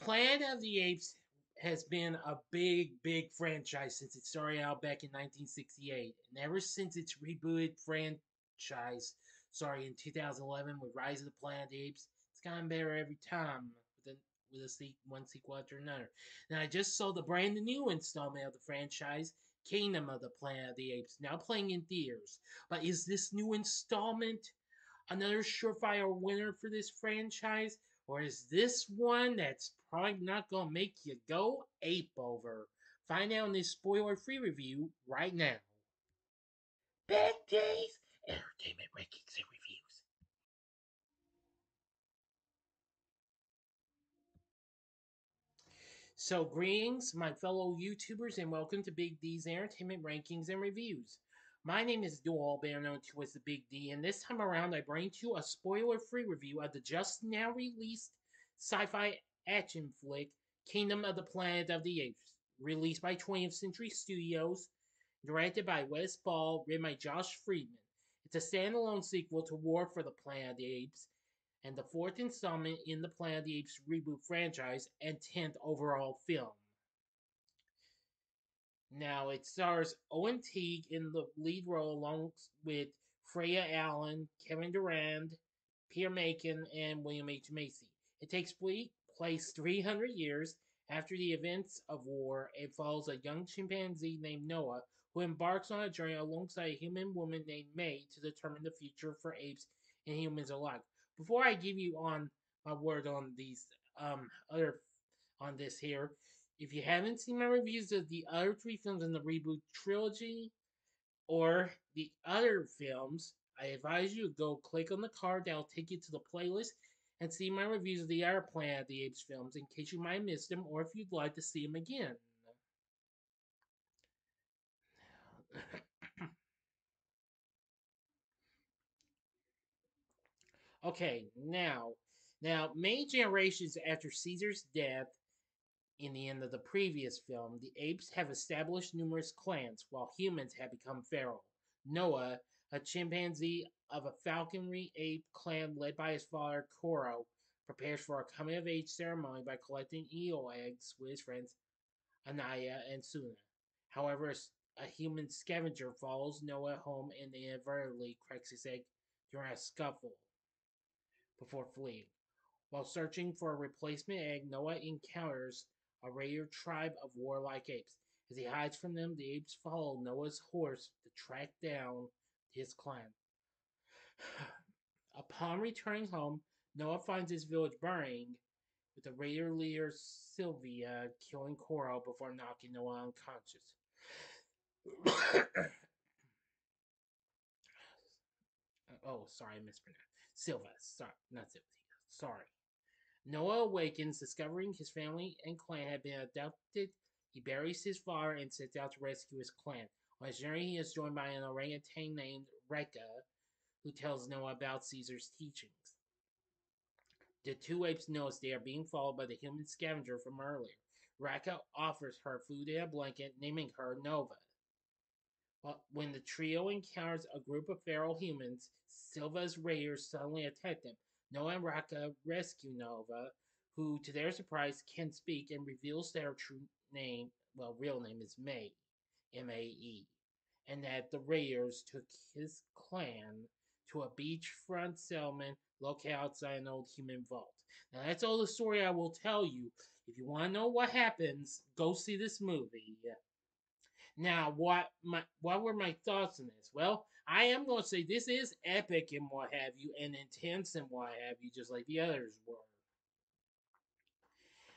Planet of the Apes has been a big franchise since it started out back in 1968. And ever since its rebooted franchise started in 2011 with Rise of the Planet of the Apes, it's gotten better every time one sequel after another. Now, I just saw the brand new installment of the franchise, Kingdom of the Planet of the Apes, now playing in theaters. But is this new installment another surefire winner for this franchise? Or is this one that's probably not going to make you go ape over? Find out in this spoiler free review right now. Bad Days Entertainment Rankings and Reviews. So, greetings, my fellow YouTubers, and welcome to Big D's Entertainment Rankings and Reviews. My name is Dual, better known to as the Big D, and this time around I bring to you a spoiler-free review of the just now released sci-fi action flick Kingdom of the Planet of the Apes, released by 20th Century Studios, directed by Wes Ball, written by Josh Friedman. It's a standalone sequel to War for the Planet of the Apes, and the fourth installment in the Planet of the Apes reboot franchise and 10th overall film. Now, it stars Owen Teague in the lead role along with Freya Allan, Kevin Durand, Peter Macon, and William H. Macy. It takes place 300 years after the events of war and follows a young chimpanzee named Noah who embarks on a journey alongside a human woman named May to determine the future for apes and humans alike. Before I give you on my word on these other on this here, if you haven't seen my reviews of the other three films in the reboot trilogy or the other films, I advise you to go click on the card that'll take you to the playlist and see my reviews of the other Planet of the Apes films in case you might have missed them or if you'd like to see them again. Okay, now many generations after Caesar's death in the end of the previous film, the apes have established numerous clans, while humans have become feral. Noah, a chimpanzee of a falconry ape clan led by his father Koro, prepares for a coming of age ceremony by collecting eel eggs with his friends Anaya and Suna. However, a human scavenger follows Noah home and inadvertently cracks his egg during a scuffle before fleeing. While searching for a replacement egg, Noah encounters a rare tribe of warlike apes. As he hides from them, the apes follow Noah's horse to track down his clan. Upon returning home, Noah finds his village burning, with the raider leader Sylvia killing Coral before knocking Noah unconscious. Oh, sorry, I mispronounced. Silva, sorry, not Sylvia. Sorry. Noah awakens, discovering his family and clan have been abducted. He buries his father and sets out to rescue his clan. On his journey, he is joined by an orangutan named Reka, who tells Noah about Caesar's teachings. The two apes notice they are being followed by the human scavenger from earlier. Reka offers her food and a blanket, naming her Nova. When the trio encounters a group of feral humans, Silva's raiders suddenly attack them. Noah and Raka rescue Nova, who, to their surprise, can speak and reveals that her true name, well, real name is May, M-A-E, and that the raiders took his clan to a beachfront settlement located outside an old human vault. Now, that's all the story I will tell you. If you want to know what happens, go see this movie. Now, what were my thoughts on this? Well, I am going to say this is epic and what have you, and intense and what have you, just like the others were.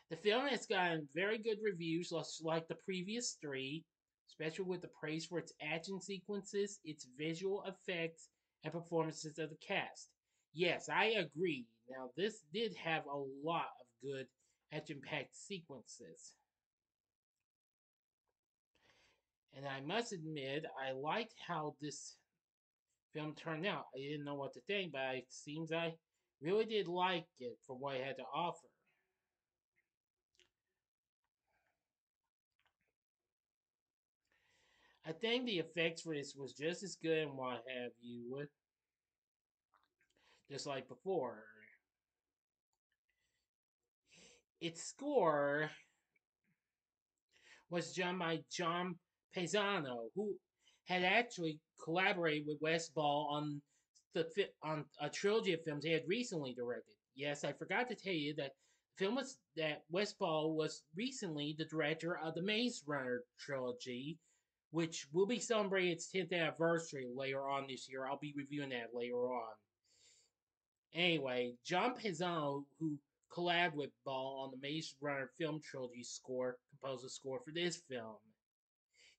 The film has gotten very good reviews, like the previous three, especially with the praise for its action sequences, its visual effects, and performances of the cast. Yes, I agree. Now, this did have a lot of good action-packed sequences. And I must admit, I liked how this film turned out. I didn't know what to think, but it seems I really did like it for what it had to offer. I think the effects for this was just as good and what have you, just like before. Its score was done by John Pisano, who had actually collaborated with Wes Ball on on a trilogy of films he had recently directed. Yes, I forgot to tell you that film was that Wes Ball was recently the director of the Maze Runner trilogy, which will be celebrating its 10th anniversary later on this year. I'll be reviewing that later on. Anyway, John Pisano, who collabed with Ball on the Maze Runner film trilogy score, composed the score for this film.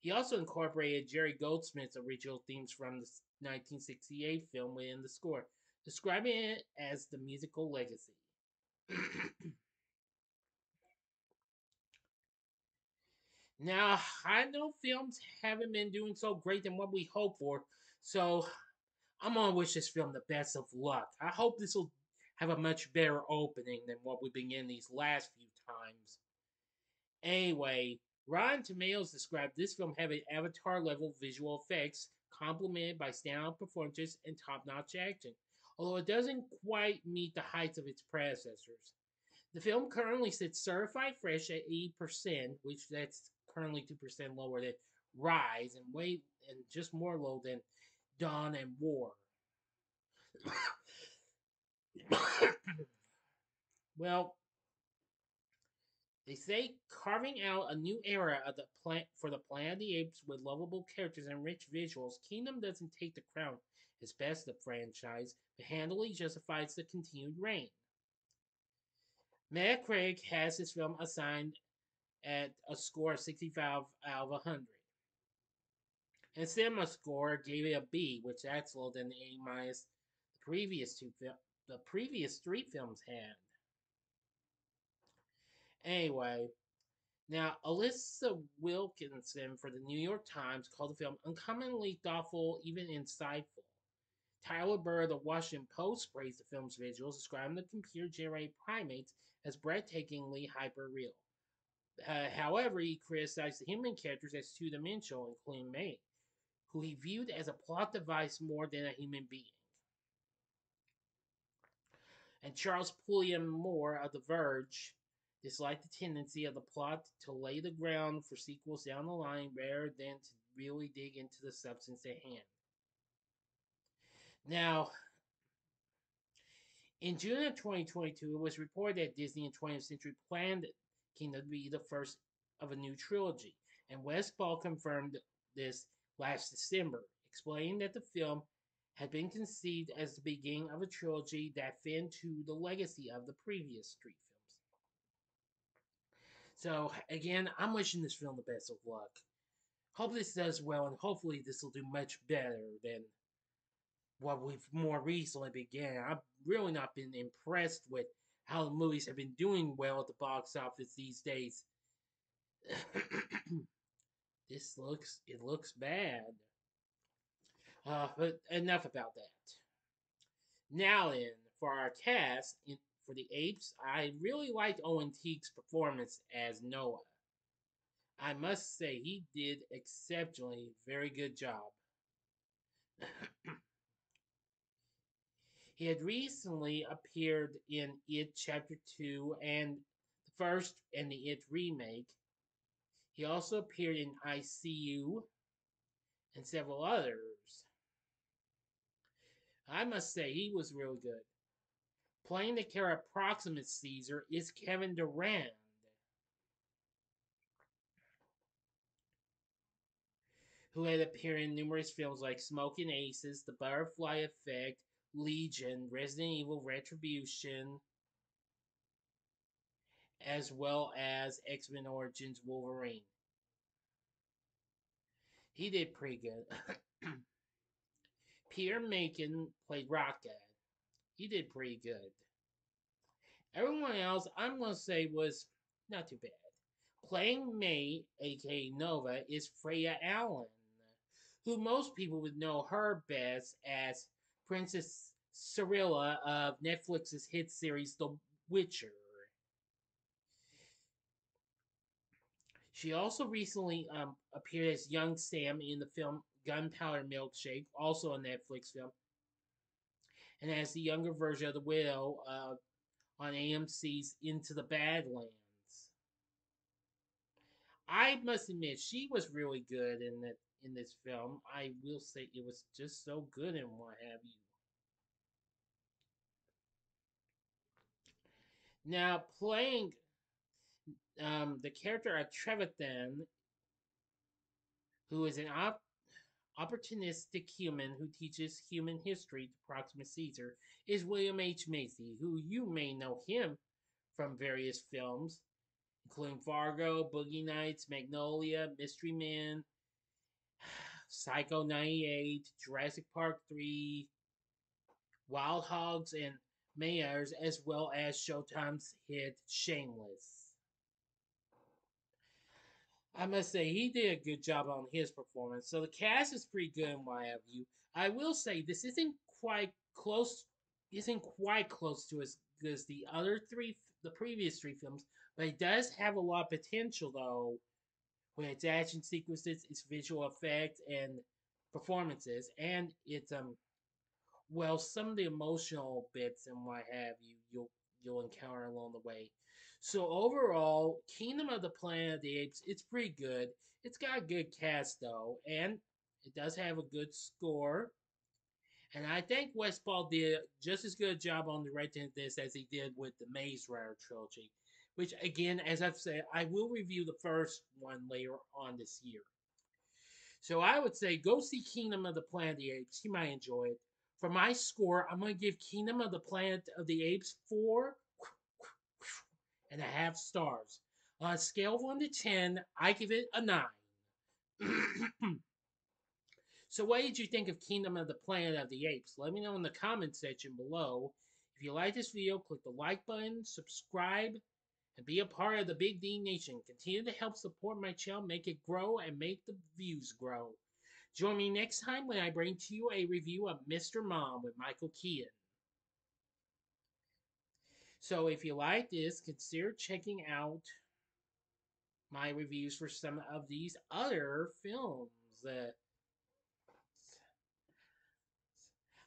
He also incorporated Jerry Goldsmith's original themes from the 1968 film within the score, describing it as the musical legacy. Now, I know films haven't been doing so great than what we hoped for, so I'm gonna wish this film the best of luck. I hope this will have a much better opening than what we've been getting these last few times. Anyway, Rotten Tomatoes described this film having Avatar level visual effects, complemented by standout performances and top notch acting, although it doesn't quite meet the heights of its predecessors. The film currently sits certified fresh at 80%, which that's currently 2% lower than Rise and just more low than Dawn and War. Well, they say carving out a new era of the for the Planet of the Apes with lovable characters and rich visuals, Kingdom doesn't take the crown as best of the franchise, but handily justifies the continued reign. Metacritic has this film assigned at a score of 65 out of 100. And Cinema Score gave it a B, which that's lower than the A minus the previous three films had. Anyway, now, Alyssa Wilkinson for the New York Times called the film uncommonly thoughtful, even insightful. Tyler Burr of the Washington Post praised the film's visuals, describing the computer generated primates as breathtakingly hyper-real. However, he criticized the human characters as two dimensional, including May, who he viewed as a plot device more than a human being. And Charles Pulliam Moore of The Verge disliked the tendency of the plot to lay the ground for sequels down the line rather than to really dig into the substance at hand. Now, in June of 2022, it was reported that Disney in 20th Century planned Kingdom to be the first of a new trilogy, and Wes Ball confirmed this last December, explaining that the film had been conceived as the beginning of a trilogy that fit into the legacy of the previous three films. So, again, I'm wishing this film the best of luck. Hope this does well, and hopefully this will do much better than what we've more recently began. I've really not been impressed with how the movies have been doing well at the box office these days. It looks bad. But enough about that. Now then, for our cast for the Apes, I really liked Owen Teague's performance as Noah. I must say he did exceptionally very good job. He had recently appeared in It Chapter 2 and the first and the It remake. He also appeared in ICU and several others. I must say he was really good. Playing the character Proximate Caesar is Kevin Durand, who had appeared in numerous films like Smoking Aces, The Butterfly Effect, Legion, Resident Evil Retribution, as well as X-Men Origins Wolverine. He did pretty good. Peter Macon played Rock Dad. He did pretty good. Everyone else, I'm going to say, was not too bad. Playing May, aka Nova, is Freya Allan, who most people would know her best as Princess Cirilla of Netflix's hit series The Witcher. She also recently appeared as young Sam in the film Gunpowder Milkshake, also a Netflix film, and as the younger version of the widow on AMC's Into the Badlands. I must admit, she was really good in this film. I will say it was just so good and what have you. Now, playing the character of Trevathan, who is an opportunistic human who teaches human history to Proxima Caesar, is William H. Macy, who you may know him from various films, including Fargo, Boogie Nights, Magnolia, Mystery Man, Psycho 98, Jurassic Park 3, Wild Hogs, and Mayors, as well as Showtime's hit Shameless. I must say he did a good job on his performance. So the cast is pretty good and what have you. I will say this isn't quite close to as good as the previous three films, but it does have a lot of potential though, with its action sequences, its visual effects and performances, and its some of the emotional bits and what have you you'll encounter along the way. So overall, Kingdom of the Planet of the Apes, it's pretty good. It's got a good cast though, and it does have a good score. And I think Westfall did just as good a job on directing this as he did with the Maze Runner trilogy. Which again, as I've said, I will review the first one later on this year. So I would say go see Kingdom of the Planet of the Apes. You might enjoy it. For my score, I'm going to give Kingdom of the Planet of the Apes 4.5 stars. On a scale of 1 to 10, I give it a 9. So what did you think of Kingdom of the Planet of the Apes? Let me know in the comment section below. If you like this video, click the like button, subscribe, and be a part of the Big D Nation. Continue to help support my channel, make it grow, and make the views grow. Join me next time when I bring to you a review of Mr. Mom with Michael Keaton. So if you like this, consider checking out my reviews for some of these other films.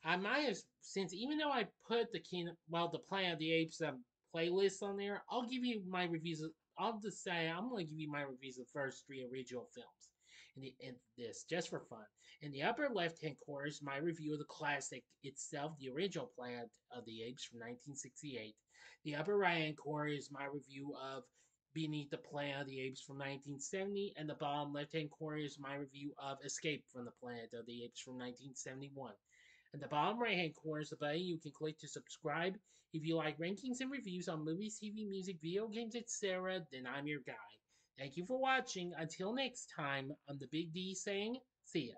I might have, since even though I put the Planet of the Apes playlist on there, I'll give you my reviews. I'll just say I'm going to give you my reviews of the first three original films. In this, just for fun. In the upper left-hand corner is my review of the classic itself, the original Planet of the Apes from 1968. The upper right-hand corner is my review of Beneath the Planet of the Apes from 1970, and the bottom left-hand corner is my review of Escape from the Planet of the Apes from 1971. At the bottom right hand corner is the button you can click to subscribe. If you like rankings and reviews on movies, TV, music, video games, etc., then I'm your guy. Thank you for watching. Until next time, I'm the Big D saying, see ya.